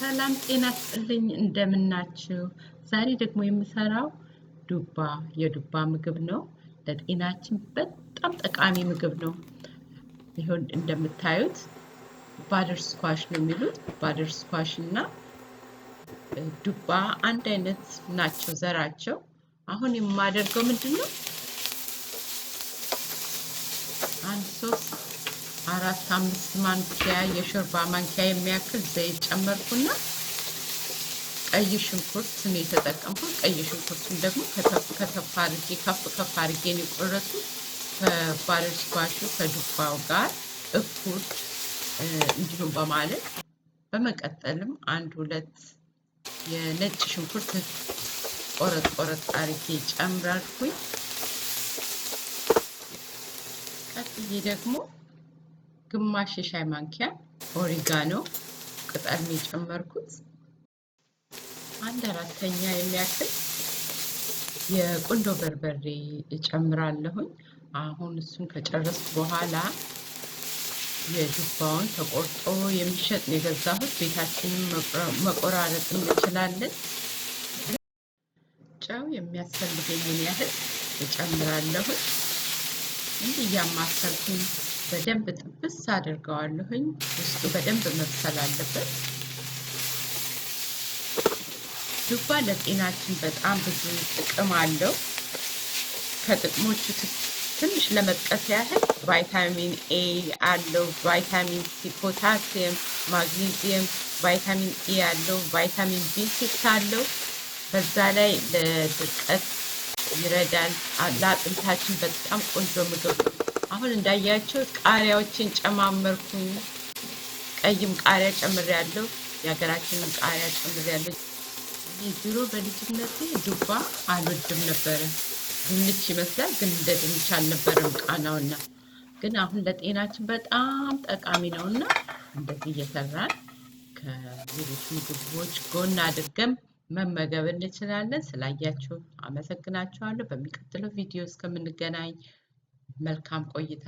ሰላም ጤና ይስጥልኝ እንደምናችሁ ዛሬ ደግሞ የምሰራው የዱባ ምግብ ነው ለጤናችን በጣም ጠቃሚ ምግብ ነው ይሁን እንደምታዩት ባደር ስኳሽ ነው የሚሉት ባደር ስኳሽ እና ዱባ አንድ አይነት ናቸው ዘራቸው አሁን የማደርገው ምንድነው አንድ 4-5 ማንኪያ የሾርባ ማንኪያ የሚያክል ዘይት ጨመርኩና ቀይ ሽንኩርት ነው የተጠቀምኩት ቀይ ሽንኩርቱን ደግሞ ከፍ አድርጌ ነው የቆረጥኩት ከባደር ስኳሹ ከዱባው ጋር እኩል እንዲሁም በማለት በመቀጠልም 1-2 የነጭ ሽንኩርት ቆረጥ አድርጌ ጨምራለሁኝ ቀጥዬ ደግሞ ግማሽ ሻይ ማንኪያ ኦሪጋኖ ቅጠል ነው የጨመርኩት 1/4 የሚያክል የቁንዶ በርበሬ እጨምራለሁኝ አሁን እሱን ከጨረስኩ በኋላ የዱባውን ተቆርጦ የሚሸጥ ነው የገዛሁት ቤታችንን መቆራረጥ እንችላለን ጨው የሚያስፈልገኝን ያህል እጨምራለሁ እንዲህ ያማሰልኩኝ በደንብ ጥብስ አድርገዋለሁኝ ውስጡ በደንብ መብሰል አለበት ዱባ ለጤናችን በጣም ብዙ ጥቅም አለው ከጥቅሞቹ ትንሽ ለመጥቀስ ያህል ቫይታሚን ኤ አለው ቫይታሚን ሲ ፖታሲየም ማግኒዚየም ቫይታሚን ኢ አለው ቫይታሚን ቢ6 አለው በዛ ላይ ለድርቀት ይረዳል ለአጥንታችን በጣም ቆንጆ ምግብ አሁን እንዳያችሁ ቃሪያዎችን ጨማመርኩኝ ቀይም ቃሪያ ጨምሬያለሁ የሀገራችንን ቃሪያ ጨምሬያለሁ ድሮ በልጅነቴ ዱባ አልወድም ነበር ድንች ይመስላል ግን እንደ ድንች አልነበረም ቃናውና ግን አሁን ለጤናችን በጣም ጠቃሚ ነውና እንደዚህ እየሰራን ከሌሎች ምግቦች ጎን አድርገን መመገብ እንችላለን ስላያችሁ አመሰግናችኋለሁ በሚቀጥለው ቪዲዮ እስከምንገናኝ መልካም ቆይታ